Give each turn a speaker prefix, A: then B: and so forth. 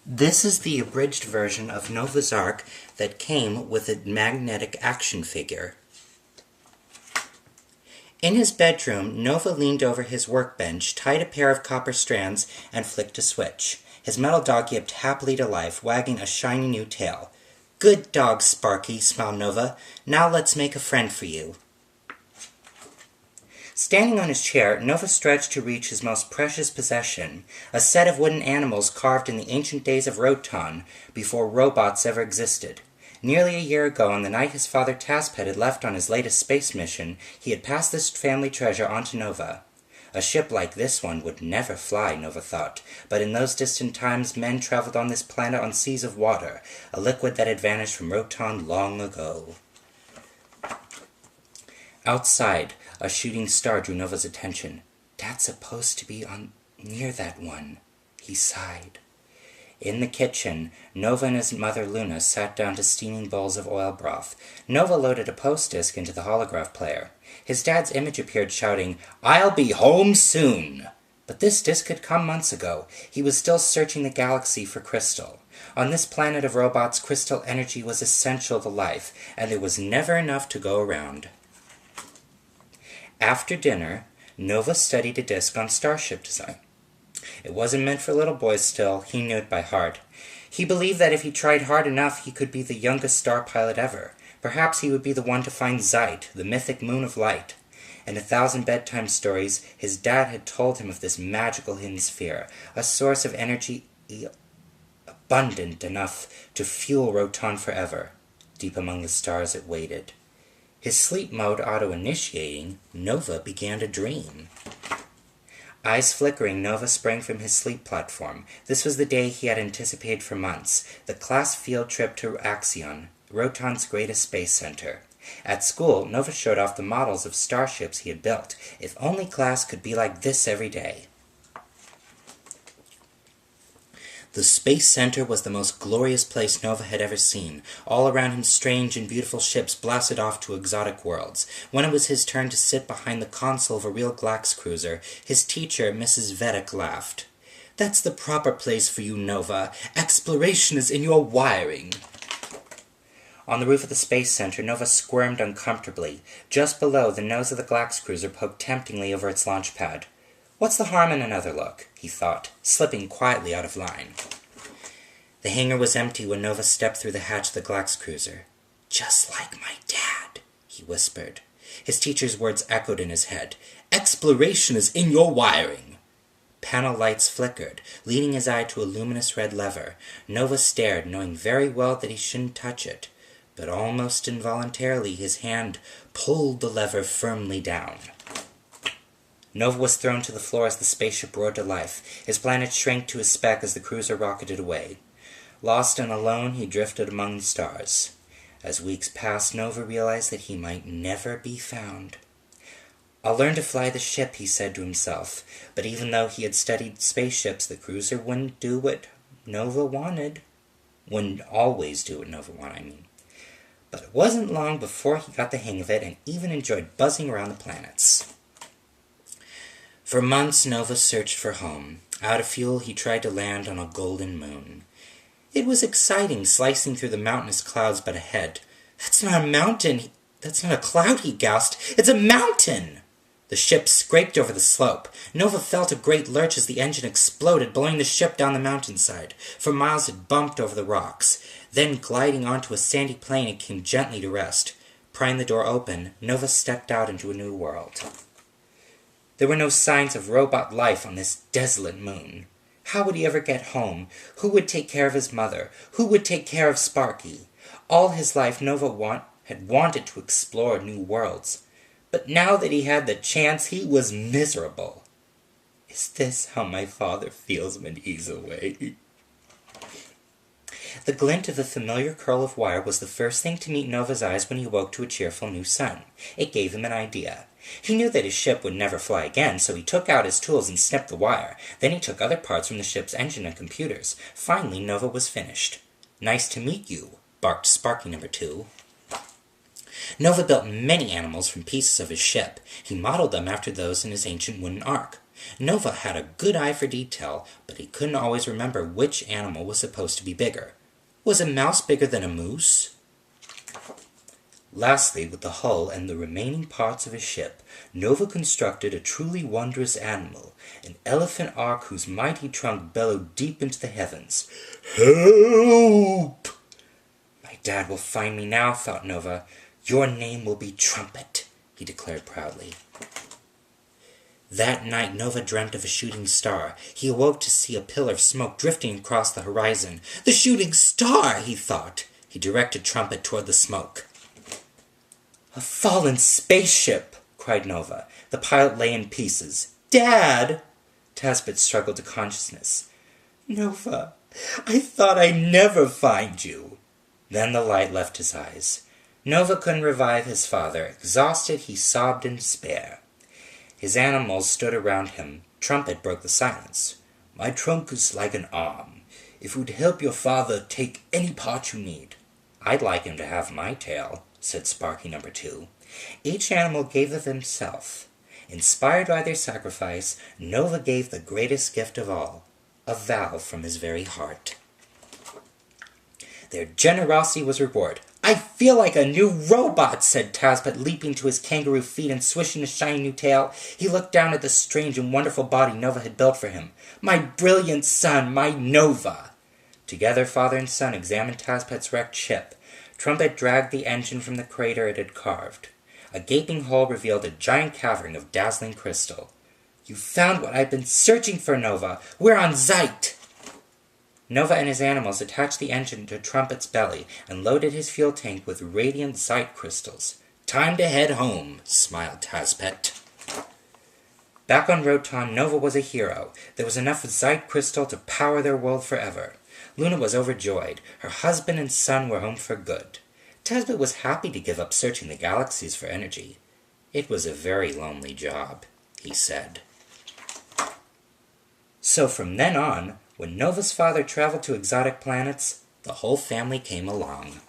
A: This is the abridged version of Nova's Ark that came with a magnetic action figure. In his bedroom, Nova leaned over his workbench, tied a pair of copper strands, and flicked a switch. His metal dog yipped happily to life, wagging a shiny new tail. "Good dog, Sparky," smiled Nova. "Now let's make a friend for you." Standing on his chair, Nova stretched to reach his most precious possession, a set of wooden animals carved in the ancient days of Rotan, before robots ever existed. Nearly a year ago, on the night his father Taspet had left on his latest space mission, he had passed this family treasure on to Nova. A ship like this one would never fly, Nova thought, but in those distant times men traveled on this planet on seas of water, a liquid that had vanished from Rotan long ago. Outside, a shooting star drew Nova's attention. "Dad's supposed to be near that one," he sighed. In the kitchen, Nova and his mother Luna sat down to steaming bowls of oil broth. Nova loaded a post disc into the holograph player. His dad's image appeared, shouting, "I'll be home soon!" But this disc had come months ago. He was still searching the galaxy for crystal. On this planet of robots, crystal energy was essential to life, and there was never enough to go around. After dinner, Nova studied a disc on starship design. It wasn't meant for little boys still, he knew it by heart. He believed that if he tried hard enough, he could be the youngest star pilot ever. Perhaps he would be the one to find Zeit, the mythic moon of light. In 1,000 bedtime stories, his dad had told him of this magical hidden sphere, a source of energy abundant enough to fuel Rotan forever. Deep among the stars it waited. His sleep mode auto-initiating, Nova began to dream. Eyes flickering, Nova sprang from his sleep platform. This was the day he had anticipated for months, the class field trip to Axion, Rotan's greatest space center. At school, Nova showed off the models of starships he had built. If only class could be like this every day. The Space Center was the most glorious place Nova had ever seen. All around him strange and beautiful ships blasted off to exotic worlds. When it was his turn to sit behind the console of a real Glax cruiser, his teacher, Mrs. Vedek, laughed. "That's the proper place for you, Nova. Exploration is in your wiring." On the roof of the Space Center, Nova squirmed uncomfortably. Just below, the nose of the Glax cruiser poked temptingly over its launch pad. "What's the harm in another look?" he thought, slipping quietly out of line. The hangar was empty when Nova stepped through the hatch of the Glax cruiser. "Just like my dad," he whispered. His teacher's words echoed in his head. "Exploration is in your wiring." Panel lights flickered, leading his eye to a luminous red lever. Nova stared, knowing very well that he shouldn't touch it. But almost involuntarily, his hand pulled the lever firmly down. Nova was thrown to the floor as the spaceship roared to life. His planet shrank to a speck as the cruiser rocketed away. Lost and alone, he drifted among the stars. As weeks passed, Nova realized that he might never be found. "I'll learn to fly the ship," he said to himself. But even though he had studied spaceships, the cruiser wouldn't do what Nova wanted. Wouldn't always do what Nova wanted, I mean. But it wasn't long before he got the hang of it and even enjoyed buzzing around the planets. For months, Nova searched for home. Out of fuel, he tried to land on a golden moon. It was exciting, slicing through the mountainous clouds but ahead. "That's not a mountain. That's not a cloud," he gasped. "It's a mountain!" The ship scraped over the slope. Nova felt a great lurch as the engine exploded, blowing the ship down the mountainside. For miles it bumped over the rocks. Then, gliding onto a sandy plain, it came gently to rest. Prying the door open, Nova stepped out into a new world. There were no signs of robot life on this desolate moon. How would he ever get home? Who would take care of his mother? Who would take care of Sparky? All his life, Nova had wanted to explore new worlds. But now that he had the chance, he was miserable. "Is this how my father feels when he's away?" The glint of a familiar curl of wire was the first thing to meet Nova's eyes when he woke to a cheerful new sun. It gave him an idea. He knew that his ship would never fly again, so he took out his tools and snipped the wire. Then he took other parts from the ship's engine and computers. Finally, Nova was finished. "Nice to meet you," barked Sparky number 2. Nova built many animals from pieces of his ship. He modeled them after those in his ancient wooden ark. Nova had a good eye for detail, but he couldn't always remember which animal was supposed to be bigger. Was a mouse bigger than a moose? Lastly, with the hull and the remaining parts of his ship, Nova constructed a truly wondrous animal, an elephant ark whose mighty trunk bellowed deep into the heavens. Help! My dad will find me now, thought Nova. Your name will be Trumpet, he declared proudly. That night Nova dreamt of a shooting star. He awoke to see a pillar of smoke drifting across the horizon. The shooting star, he thought. He directed Trumpet toward the smoke. A fallen spaceship, cried Nova. The pilot lay in pieces. Dad! Tasbett struggled to consciousness. Nova, I thought I'd never find you. Then the light left his eyes. Nova couldn't revive his father. Exhausted, he sobbed in despair. His animals stood around him. Trumpet broke the silence. My trunk is like an arm. If it would help your father, take any part you need. I'd like him to have my tail, said Sparky number 2. Each animal gave of himself. Inspired by their sacrifice, Nova gave the greatest gift of all, a vow from his very heart. Their generosity was reward. I feel like a new robot, said Tasbett, leaping to his kangaroo feet and swishing his shiny new tail. He looked down at the strange and wonderful body Nova had built for him. My brilliant son, my Nova! Together, father and son examined Tasbett's wrecked ship. Trumpet dragged the engine from the crater it had carved. A gaping hole revealed a giant cavern of dazzling crystal. You found what I've been searching for, Nova. We're on Zeit! Nova and his animals attached the engine to Trumpet's belly and loaded his fuel tank with radiant Zeit crystals. Time to head home, smiled Tasbett. Back on Roton, Nova was a hero. There was enough Zeit crystal to power their world forever. Luna was overjoyed. Her husband and son were home for good. Tasbett was happy to give up searching the galaxies for energy. It was a very lonely job, he said. So from then on, when Nova's father traveled to exotic planets, the whole family came along.